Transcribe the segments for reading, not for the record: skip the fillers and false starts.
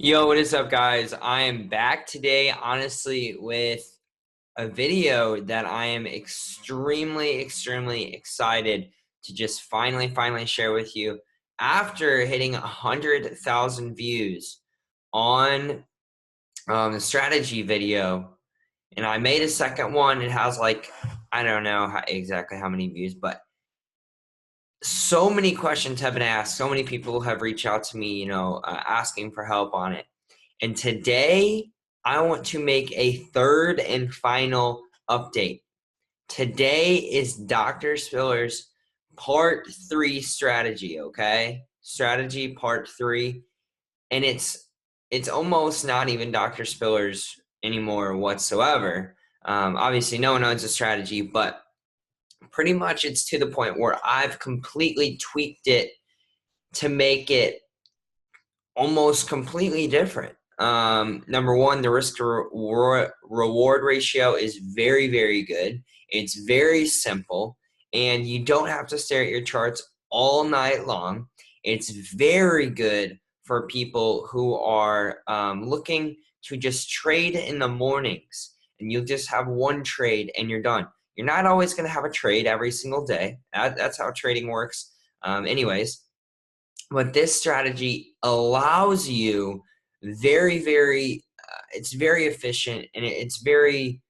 Yo, what is up, guys? I am back today, honestly, with a video that I am extremely excited to just finally share with you after hitting 100,000 views on the strategy video. And I made a second one. It has like, I don't know exactly how many views, but so many questions have been asked. So many people have reached out to me, asking for help on it. And today, I want to make a third and final update. Today is Dr. Spiller's part 3 strategy, okay? Strategy part 3. And it's almost not even Dr. Spiller's anymore whatsoever. Obviously, no one owns a strategy, but pretty much it's to the point where I've completely tweaked it to make it almost completely different. Number one, the risk to reward ratio is very good. It's very simple, and you don't have to stare at your charts all night long. It's very good for people who are looking to just trade in the mornings, and you'll just have one trade and you're done. You're not always going to have a trade every single day. That's how trading works. Anyways, but this strategy allows you it's very efficient, and it's very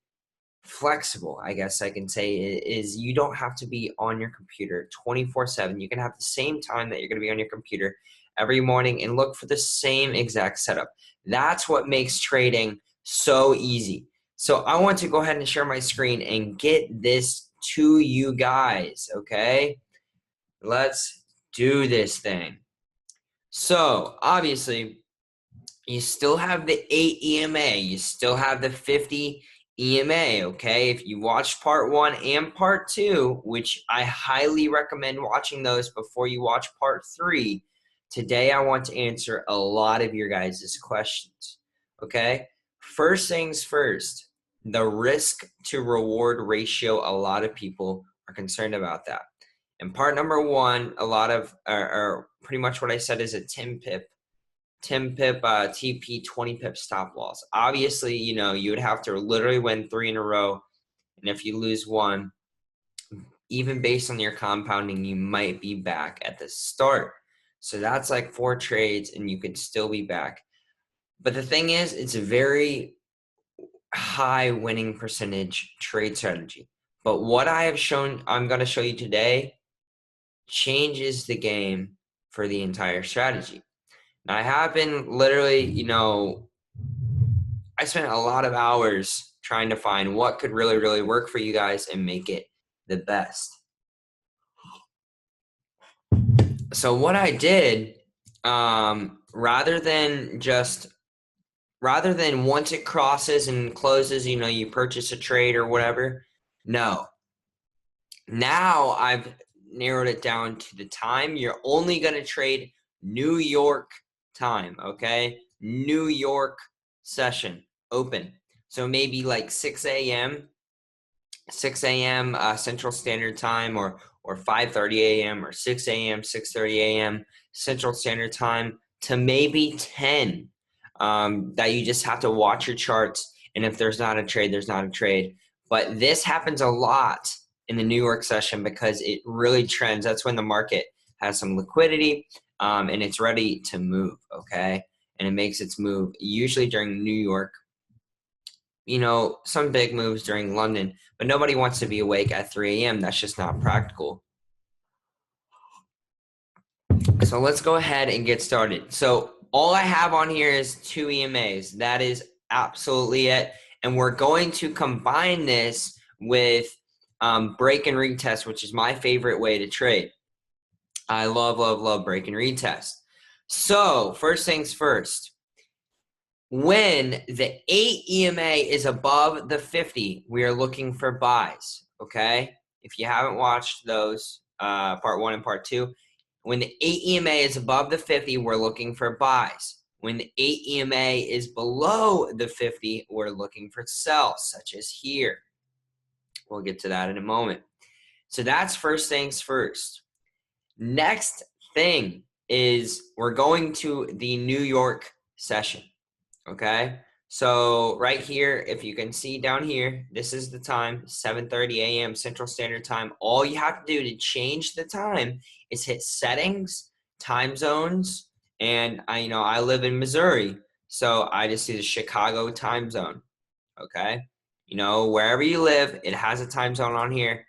flexible, I guess I can say, is you don't have to be on your computer 24/7. You can have the same time that you're going to be on your computer every morning and look for the same exact setup. That's what makes trading so easy. So I want to go ahead and share my screen and get this to you guys, okay? Let's do this thing. So obviously, you still have the 8 EMA. You still have the 50 EMA, okay? If you watched part 1 and part 2, which I highly recommend watching those before you watch part 3, today I want to answer a lot of your guys' questions, okay? First things first, the risk to reward ratio, a lot of people are concerned about that. And part number 1, a lot of, or pretty much what I said is a 10 pip TP 20 pip stop loss. Obviously, you would have to literally win 3 in a row. And if you lose one, even based on your compounding, you might be back at the start. So that's like 4 trades and you could still be back. But the thing is, it's a very high winning percentage trade strategy. But what I'm going to show you today changes the game for the entire strategy. Now, I have been literally, I spent a lot of hours trying to find what could really work for you guys and make it the best. So what I did, rather than once it crosses and closes, you purchase a trade or whatever. No. Now I've narrowed it down to the time. You're only going to trade New York time, okay? New York session open. So maybe like 6 a.m. Central Standard Time, or 5:30 a.m. or 6 a.m., 6:30 a.m. Central Standard Time to maybe 10. That you just have to watch your charts, and if there's not a trade, there's not a trade. But this happens a lot in the New York session because it really trends. That's when the market has some liquidity, and it's ready to move, okay? And it makes its move usually during New York. Some big moves during London, but nobody wants to be awake at 3 a.m. That's just not practical. So let's go ahead and get started. So all I have on here is 2 EMAs. That is absolutely it. And we're going to combine this with break and retest, which is my favorite way to trade. I love break and retest. So first things first, when the 8 EMA is above the 50, we are looking for buys, okay? If you haven't watched those, part 1 and part 2, when the 8 EMA is above the 50, we're looking for buys. When the 8 EMA is below the 50, we're looking for sells, such as here. We'll get to that in a moment. So that's first things first. Next thing is we're going to the New York session. Okay, so right here, if you can see down here, this is the time, 7:30 a.m. Central Standard Time. All you have to do to change the time is hit settings, time zones, and I live in Missouri, so I just do the Chicago time zone. Okay, wherever you live, it has a time zone on here.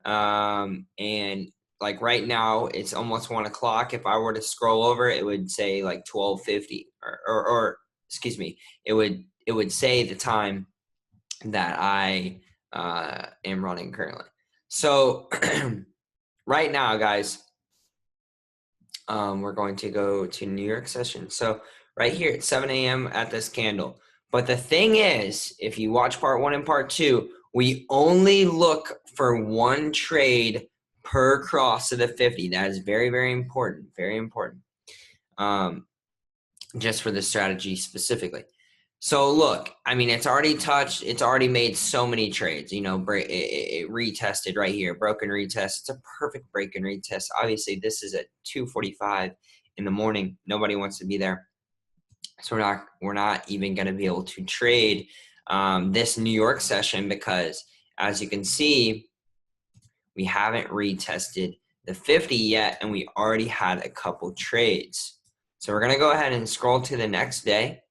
And like right now, it's almost 1 o'clock. If I were to scroll over, it would say like 12:50, or excuse me, it would say the time that I am running currently. So right now, guys, we're going to go to New York session. So right here at 7 a.m. at this candle. But the thing is, if you watch part 1 and part 2, we only look for one trade per cross of the 50. That is very, very important. Very important. Just for the strategy specifically. So look, I mean, it's already touched. It's already made so many trades. It retested right here, broken retest. It's a perfect break and retest. Obviously, this is at 2:45 in the morning. Nobody wants to be there, so we're not even going to be able to trade this New York session because, as you can see, we haven't retested the 50 yet, and we already had a couple trades. So we're going to go ahead and scroll to the next day.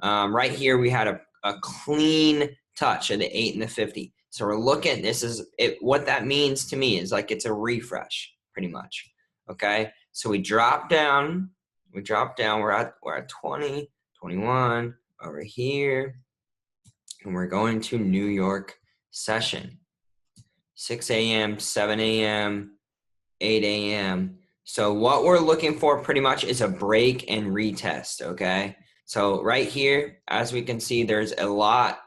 Right here, we had a clean touch of the 8 and the 50. So we're looking, this is it. What that means to me is like it's a refresh, pretty much. Okay, so we drop down. We're at 20, 21 over here, and we're going to New York session. 6 a.m., 7 a.m., 8 a.m. So what we're looking for pretty much is a break and retest. Okay. So right here, as we can see, there's a lot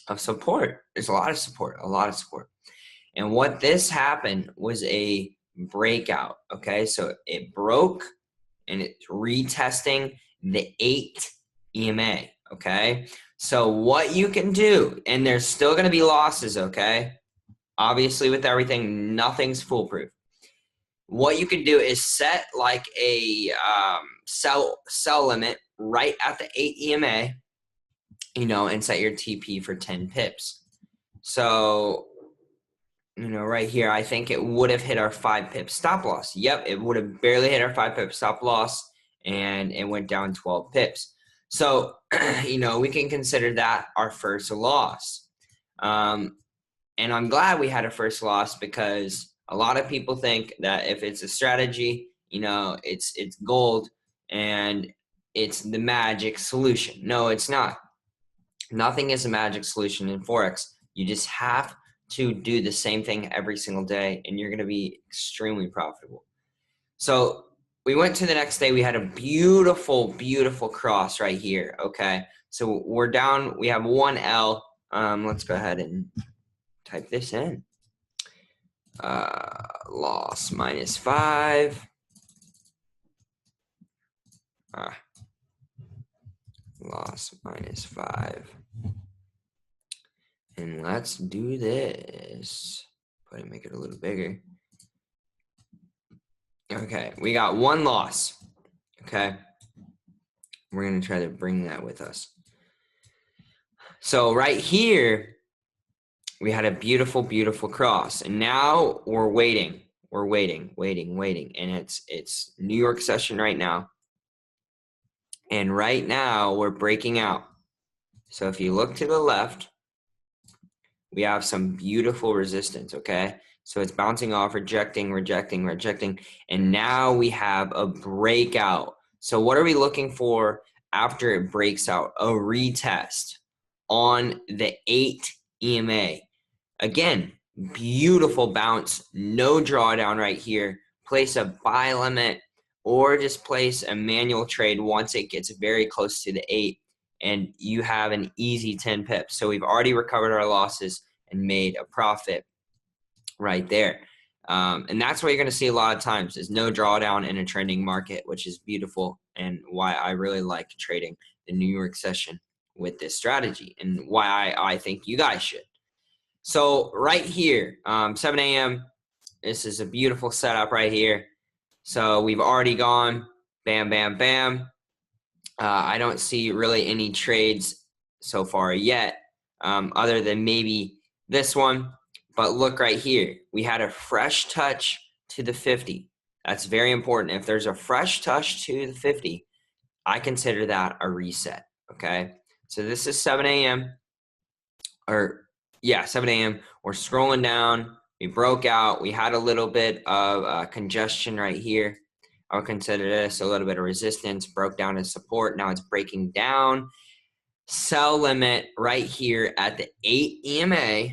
of support. There's a lot of support. And what this happened was a breakout. Okay, so it broke and it's retesting the 8 EMA. Okay, so what you can do, and there's still going to be losses. Okay, obviously with everything, nothing's foolproof. What you can do is set like a sell limit right at the 8 EMA, and set your TP for 10 pips. So, right here, I think it would have hit our 5 pip stop loss. Yep, it would have barely hit our 5 pip stop loss, and it went down 12 pips. So, we can consider that our first loss. And I'm glad we had a first loss because a lot of people think that if it's a strategy, it's gold and it's the magic solution. No, it's not. Nothing is a magic solution in Forex. You just have to do the same thing every single day, and you're going to be extremely profitable. So we went to the next day. We had a beautiful, beautiful cross right here. Okay, so we're down. We have 1 L. Let's go ahead and type this in. Loss -5. Loss -5. And let's do this. Make it a little bigger. Okay, we got 1 loss. Okay, we're going to try to bring that with us. So right here, we had a beautiful, beautiful cross. And now we're waiting. We're waiting. And it's New York session right now. And right now, we're breaking out. So if you look to the left, we have some beautiful resistance, okay? So it's bouncing off, rejecting. And now we have a breakout. So what are we looking for after it breaks out? A retest on the 8 EMA. Again, beautiful bounce, no drawdown right here. Place a buy limit or just place a manual trade once it gets very close to the 8, and you have an easy 10 pips. So we've already recovered our losses and made a profit right there. And that's what you're going to see a lot of times is no drawdown in a trending market, which is beautiful and why I really like trading the New York session with this strategy and why I think you guys should. So right here, 7 a.m., this is a beautiful setup right here. So we've already gone bam, bam, bam. I don't see really any trades so far yet, other than maybe this one. But look right here. We had a fresh touch to the 50. That's very important. If there's a fresh touch to the 50, I consider that a reset, okay? So this is 7 a.m. or yeah, 7 a.m. We're scrolling down. We broke out. We had a little bit of congestion right here. I would consider this a little bit of resistance, broke down to support. Now it's breaking down. Sell limit right here at the 8 EMA.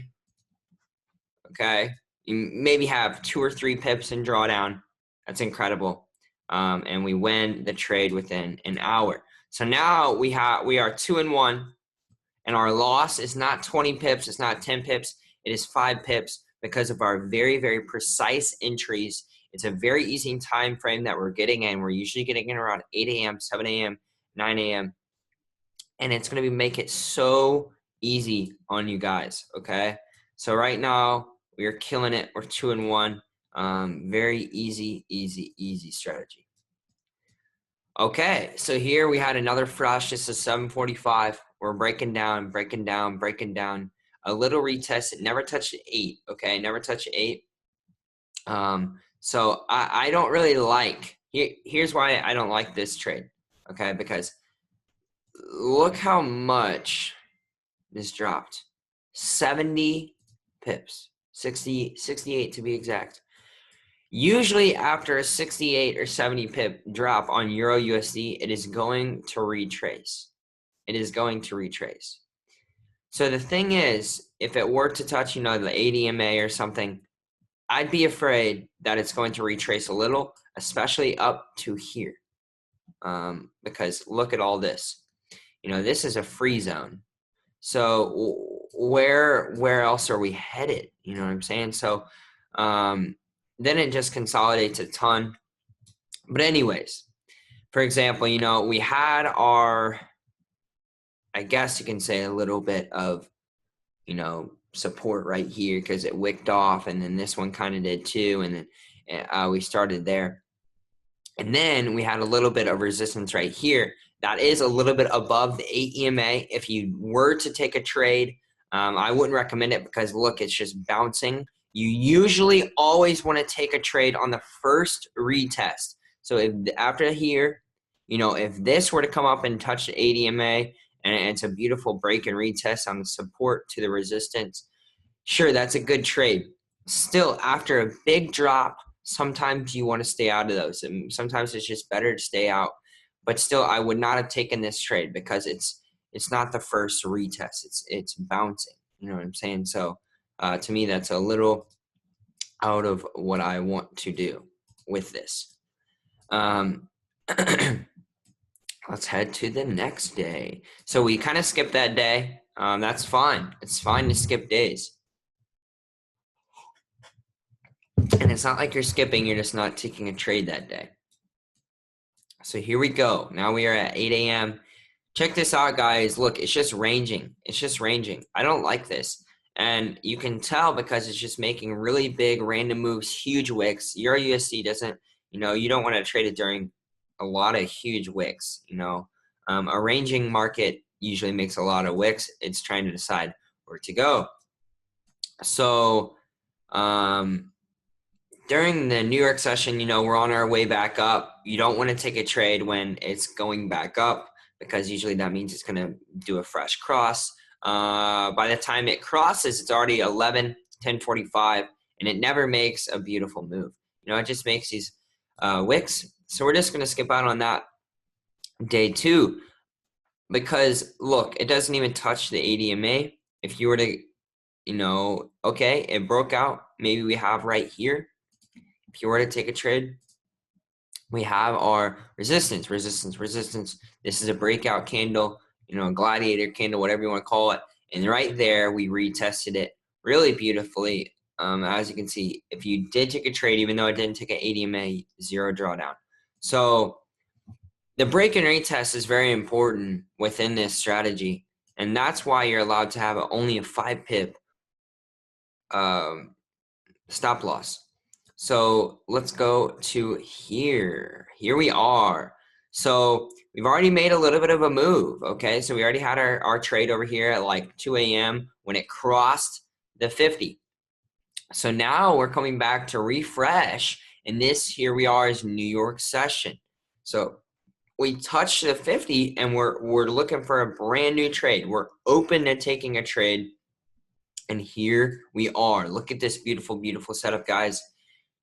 Okay. You maybe have 2 or 3 pips in drawdown. That's incredible. And we win the trade within an hour. So now we are 2-1. And our loss is not 20 pips, it's not 10 pips, it is 5 pips because of our very, very precise entries. It's a very easy time frame that we're getting in. We're usually getting in around 8 a.m., 7 a.m., 9 a.m. And it's going to make it so easy on you guys, okay? So right now, we are killing it. We're 2-1. Very easy strategy. Okay, so here we had another fresh. This is 745. We're breaking down. A little retest. It never touched 8. Okay, never touched 8. So I don't really like. Here's why I don't like this trade. Okay, because look how much this dropped. 70 pips. 68 to be exact. Usually after a 68 or 70 pip drop on Euro USD, it is going to retrace. It is going to retrace. So the thing is, if it were to touch, the 8 EMA or something, I'd be afraid that it's going to retrace a little, especially up to here. Because look at all this. This is a free zone. So where else are we headed? You know what I'm saying? So then it just consolidates a ton. But anyways, for example, we had our, I guess you can say, a little bit of, support right here because it wicked off, and then this one kind of did too, and then we started there. And then we had a little bit of resistance right here. That is a little bit above the 8 EMA. If you were to take a trade, I wouldn't recommend it because, look, it's just bouncing. You usually always want to take a trade on the first retest. So if after here, if this were to come up and touch the 8 EMA, and it's a beautiful break and retest on the support to the resistance, sure, that's a good trade. Still, after a big drop, sometimes you want to stay out of those, and sometimes it's just better to stay out. But still, I would not have taken this trade because it's not the first retest. It's bouncing. You know what I'm saying? So to me, that's a little out of what I want to do with this. Let's head to the next day. So we kind of skipped that day. That's fine. It's fine to skip days. And it's not like you're skipping, you're just not taking a trade that day. So here we go. Now we are at 8 a.m. Check this out, guys. Look, it's just ranging. It's just ranging. I don't like this. And you can tell because it's just making really big random moves, huge wicks. Euro USD doesn't, you don't want to trade it during a lot of huge wicks. A ranging market usually makes a lot of wicks. It's trying to decide where to go. So, during the New York session, we're on our way back up. You don't want to take a trade when it's going back up because usually that means it's going to do a fresh cross. By the time it crosses, it's already 10:45, and it never makes a beautiful move. It just makes these wicks. So we're just going to skip out on that day 2 because, look, it doesn't even touch the 8 EMA. If you were to, okay, it broke out. Maybe we have right here. If you were to take a trade, we have our resistance. This is a breakout candle, a gladiator candle, whatever you want to call it. And right there, we retested it really beautifully. As you can see, if you did take a trade, even though it didn't take an 8 EMA, 0 drawdown. So the break and retest is very important within this strategy. And that's why you're allowed to have only a 5 pip stop loss. So let's go to here. Here we are. So we've already made a little bit of a move, okay? So we already had our trade over here at like 2 a.m. when it crossed the 50. So now we're coming back to refresh, and this here we are is New York session. So we touched the 50 and we're looking for a brand new trade. We're open to taking a trade, and here we are. Look at this beautiful, beautiful setup, guys.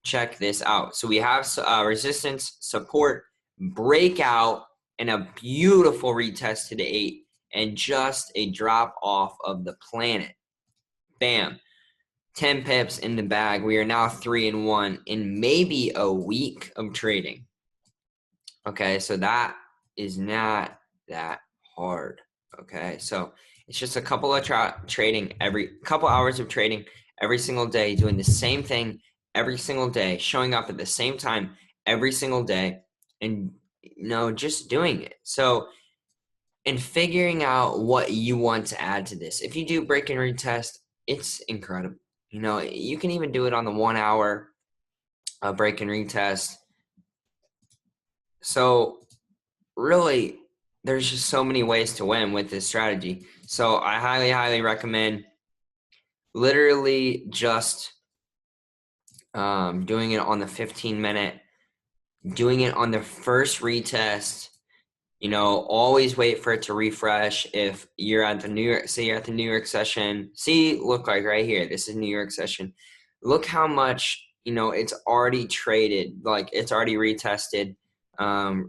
Check this out. So we have resistance, support, breakout, and a beautiful retest to the 8, and just a drop off of the planet. Bam. 10 pips in the bag. We are now 3-1 in maybe a week of trading. Okay, so that is not that hard. Okay, so it's just a couple of trading every couple hours of trading every single day, doing the same thing every single day, showing up at the same time every single day, and just doing it. So, and figuring out what you want to add to this. If you do break and retest, it's incredible. You can even do it on the 1 hour break and retest. So really, there's just so many ways to win with this strategy. So I highly, highly recommend literally just doing it on the 15-minute, doing it on the first retest. Always wait for it to refresh. If you're at the New York, say you're at the New York session, look like right here, this is New York session. Look how much, it's already traded, like it's already retested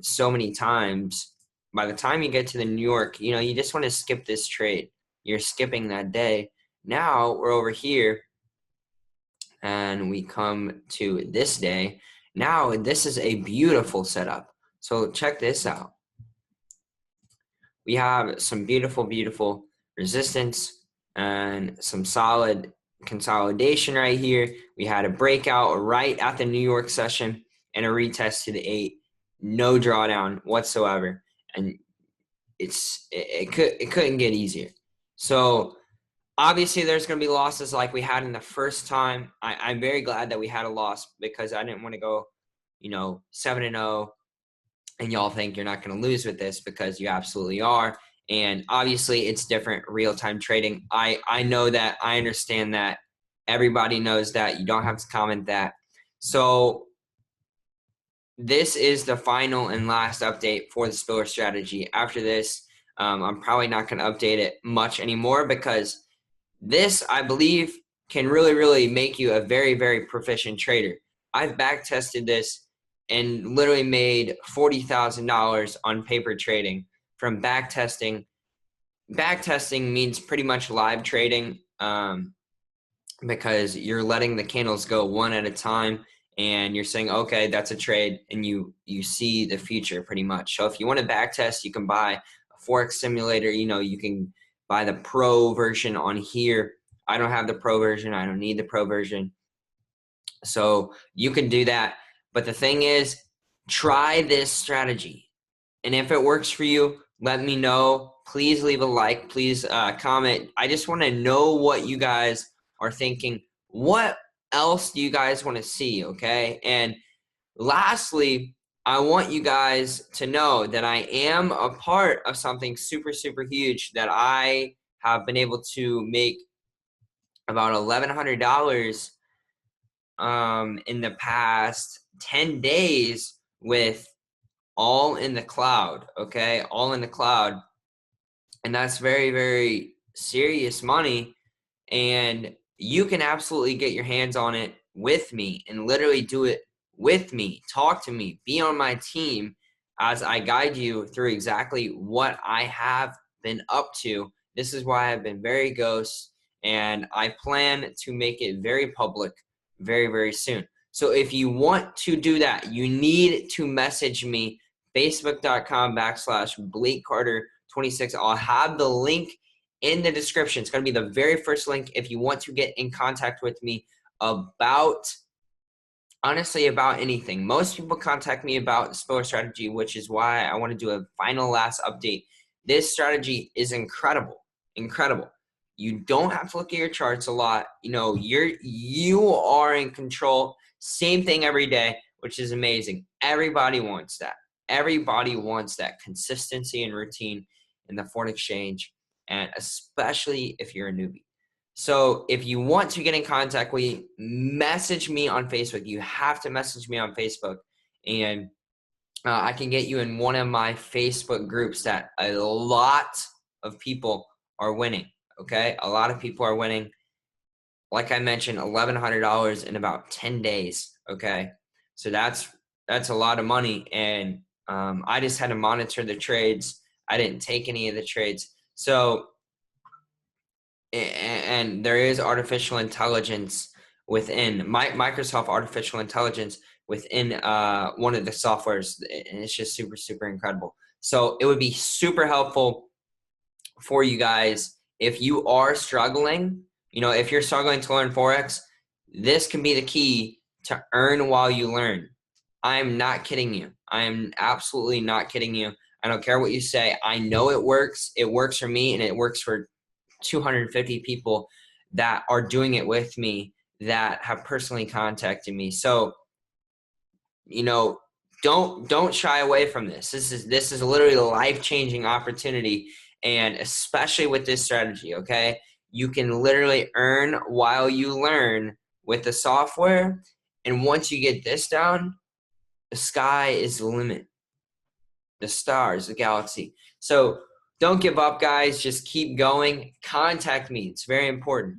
so many times. By the time you get to the New York, you just want to skip this trade. You're skipping that day. Now we're over here and we come to this day. Now this is a beautiful setup. So check this out. We have some beautiful, beautiful resistance and some solid consolidation right here. We had a breakout right at the New York session and a retest to the 8. No drawdown whatsoever. And it couldn't get easier. So obviously there's going to be losses like we had in the first time. I'm very glad that we had a loss because I didn't want to go, 7-0. And y'all think you're not going to lose with this because you absolutely are. And obviously it's different real-time trading. I know that. I understand that. Everybody knows that. You don't have to comment that. So this is the final and last update for the spiller strategy. After this, I'm probably not going to update it much anymore because this, I believe, can really, really make you a very, very proficient trader. I've back tested this and literally made $40,000 on paper trading from back testing. Back testing means pretty much live trading because you're letting the candles go one at a time and you're saying, okay, that's a trade, and you see the future pretty much. So if you want to back test, you can buy a Forex simulator. You can buy the pro version on here. I don't have the pro version. I don't need the pro version. So you can do that. But the thing is, try this strategy. And if it works for you, let me know. Please leave a like. Please comment. I just want to know what you guys are thinking. What else do you guys want to see, okay? And lastly, I want you guys to know that I am a part of something super, super huge that I have been able to make about $1,100 in the past 10 days with all in the cloud, okay? All in the cloud. And that's very, very serious money. And you can absolutely get your hands on it with me and literally do it with me. Talk to me. Be on my team as I guide you through exactly what I have been up to. This is why I've been very ghost, and I plan to make it very public very, very soon. So if you want to do that, you need to message me, facebook.com/BlakeCarter26. I'll have the link in the description. It's going to be the very first link if you want to get in contact with me about, honestly, about anything. Most people contact me about spiller strategy, which is why I want to do a final last update. This strategy is incredible, incredible. You don't have to look at your charts a lot. You are in control. Same thing every day, which is amazing. Everybody wants that. everybody wants that consistency and routine in the foreign exchange, and especially if you're a newbie. So if you want to get in contact with me, message me on Facebook. You have to message me on Facebook, and I can get you in one of my Facebook groups that a lot of people are winning. Okay, a lot of people are winning. Like I mentioned, $1,100 in about 10 days. Okay, so that's a lot of money, and I just had to monitor the trades. I didn't take any of the trades. So, and there is artificial intelligence within Microsoft artificial intelligence within one of the softwares, and it's just super, super incredible. So it would be super helpful for you guys if you are struggling. You know, if you're struggling to learn Forex, this can be the key to earn while you learn. I'm not kidding you. I am absolutely not kidding you. I don't care what you say. I know it works. It works for me, and it works for 250 people that are doing it with me that have personally contacted me. So, you know, don't shy away from this. This is literally a life-changing opportunity, and especially with this strategy, okay? You can literally earn while you learn with the software, and once you get this down, the sky is the limit. The stars, the galaxy. So don't give up, guys. Just keep going. Contact me. It's very important.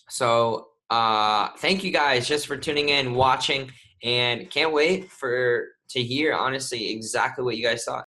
So thank you guys just for tuning in, watching, and can't wait to hear, honestly, exactly what you guys thought.